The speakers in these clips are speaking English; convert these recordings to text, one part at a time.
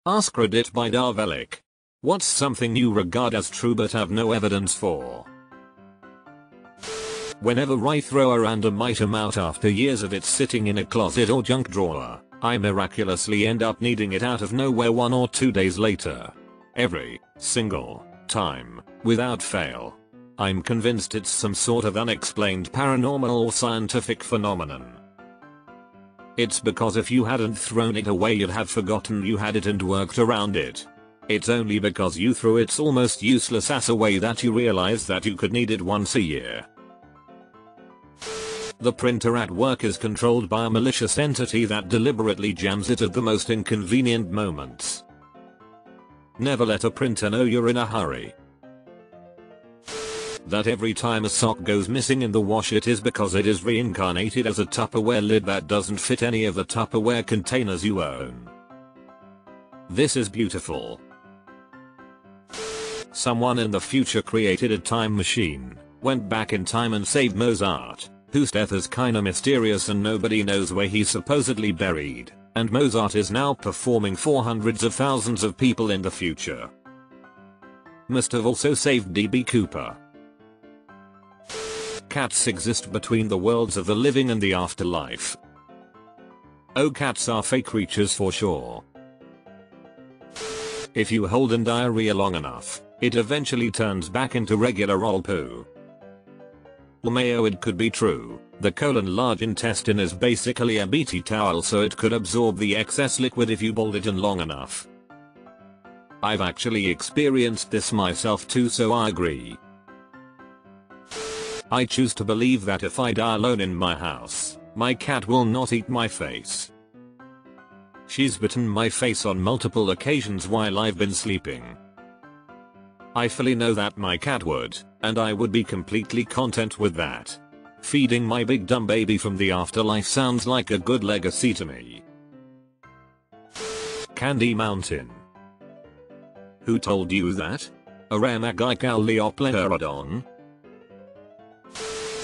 AskReddit by Darvelik. What's something you regard as true but have no evidence for? Whenever I throw a random item out after years of it sitting in a closet or junk drawer, I miraculously end up needing it out of nowhere 1 or 2 days later. Every single time, without fail. I'm convinced it's some sort of unexplained paranormal or scientific phenomenon. It's because if you hadn't thrown it away you'd have forgotten you had it and worked around it. It's only because you threw its almost useless ass away that you realize that you could need it once a year. The printer at work is controlled by a malicious entity that deliberately jams it at the most inconvenient moments. Never let a printer know you're in a hurry. That every time a sock goes missing in the wash it is because it is reincarnated as a Tupperware lid that doesn't fit any of the Tupperware containers you own. This is beautiful. Someone in the future created a time machine, went back in time and saved Mozart, whose death is kinda mysterious and nobody knows where he's supposedly buried, and Mozart is now performing for hundreds of thousands of people in the future. Must have also saved D.B. Cooper. Cats exist between the worlds of the living and the afterlife. Oh, cats are fake creatures for sure. If you hold in diarrhea long enough, it eventually turns back into regular old poo. Mayo, it could be true. The colon large intestine is basically a BT towel, so it could absorb the excess liquid if you boiled it in long enough. I've actually experienced this myself too, so I agree. I choose to believe that if I die alone in my house, my cat will not eat my face. She's bitten my face on multiple occasions while I've been sleeping. I fully know that my cat would, and I would be completely content with that. Feeding my big dumb baby from the afterlife sounds like a good legacy to me. Candy Mountain. Who told you that? Aramagicaleoplerodon?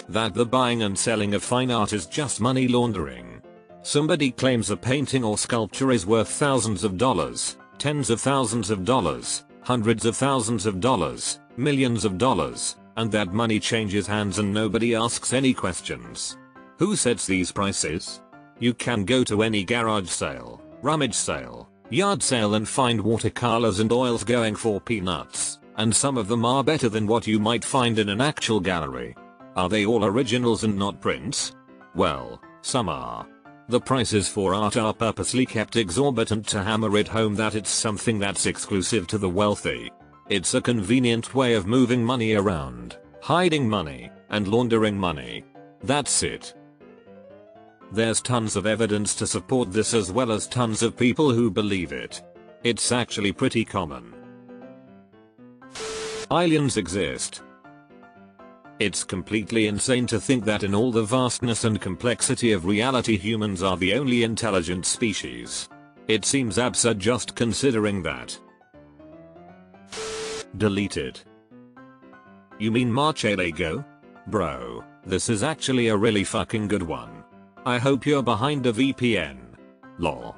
That the buying and selling of fine art is just money laundering. Somebody claims a painting or sculpture is worth thousands of dollars, tens of thousands of dollars, hundreds of thousands of dollars, millions of dollars, and that money changes hands and nobody asks any questions. Who sets these prices? You can go to any garage sale, rummage sale, yard sale and find watercolors and oils going for peanuts, and some of them are better than what you might find in an actual gallery. Are they all originals and not prints? Well, some are. The prices for art are purposely kept exorbitant to hammer it home that it's something that's exclusive to the wealthy. It's a convenient way of moving money around, hiding money, and laundering money. That's it. There's tons of evidence to support this as well as tons of people who believe it. It's actually pretty common. Aliens exist. It's completely insane to think that in all the vastness and complexity of reality humans are the only intelligent species. It seems absurd just considering that. Deleted. You mean Marchelago? Bro, this is actually a really fucking good one. I hope you're behind a VPN. Lol.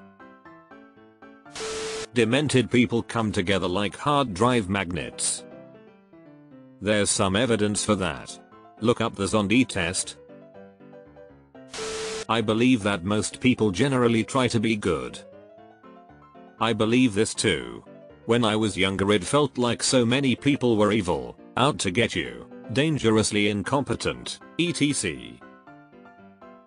Demented people come together like hard drive magnets. There's some evidence for that. Look up the Zombie test. I believe that most people generally try to be good. I believe this too. When I was younger it felt like so many people were evil, out to get you, dangerously incompetent, etc.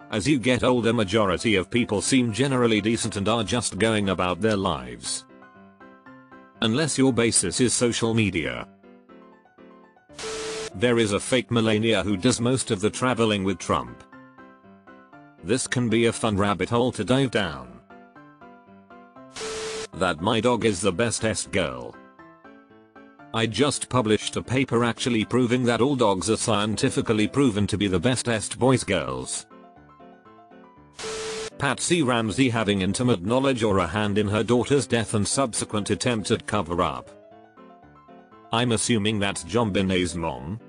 As you get older majority of people seem generally decent and are just going about their lives. Unless your basis is social media. There is a fake Melania who does most of the traveling with Trump. This can be a fun rabbit hole to dive down. That my dog is the bestest girl. I just published a paper actually proving that all dogs are scientifically proven to be the bestest boys girls. Patsy Ramsey having intimate knowledge or a hand in her daughter's death and subsequent attempt at cover up. I'm assuming that's JonBenét's mom.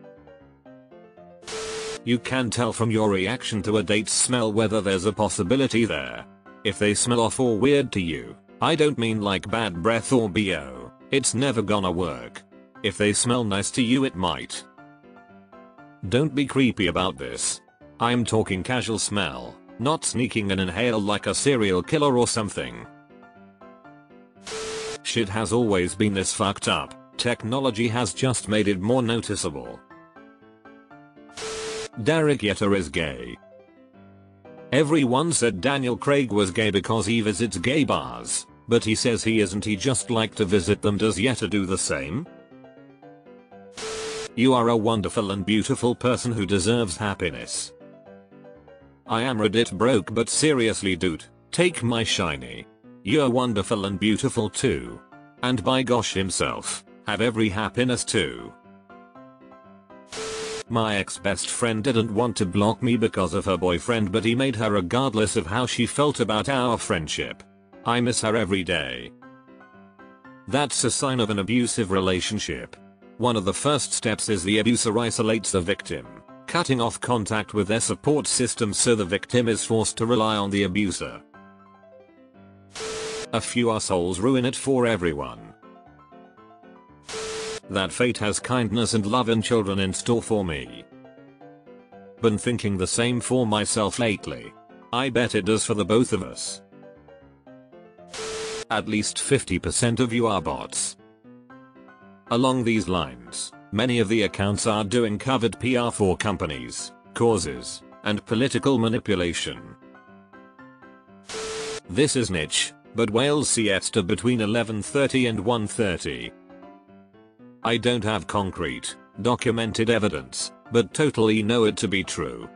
You can tell from your reaction to a date's smell whether there's a possibility there. If they smell off or weird to you, I don't mean like bad breath or BO, it's never gonna work. If they smell nice to you it might. Don't be creepy about this. I'm talking casual smell, not sneaking and inhale like a serial killer or something. Shit has always been this fucked up, technology has just made it more noticeable. Derek Jeter is gay. Everyone said Daniel Craig was gay because he visits gay bars, but he says he isn't, he just like to visit them. Does Jeter do the same? You are a wonderful and beautiful person who deserves happiness. I am Reddit broke, but seriously dude, take my shiny. You're wonderful and beautiful too. And by gosh himself, have every happiness too. My ex-best friend didn't want to block me because of her boyfriend, but he made her regardless of how she felt about our friendship. I miss her every day. That's a sign of an abusive relationship. One of the first steps is the abuser isolates the victim, cutting off contact with their support system so the victim is forced to rely on the abuser. A few assholes ruin it for everyone. That fate has kindness and love and children in store for me. Been thinking the same for myself lately. I bet it does for the both of us. At least 50% of you are bots. Along these lines, many of the accounts are doing covered PR for companies, causes, and political manipulation. This is niche, but whale siesta between 11:30 and 1:30. I don't have concrete, documented evidence, but totally know it to be true.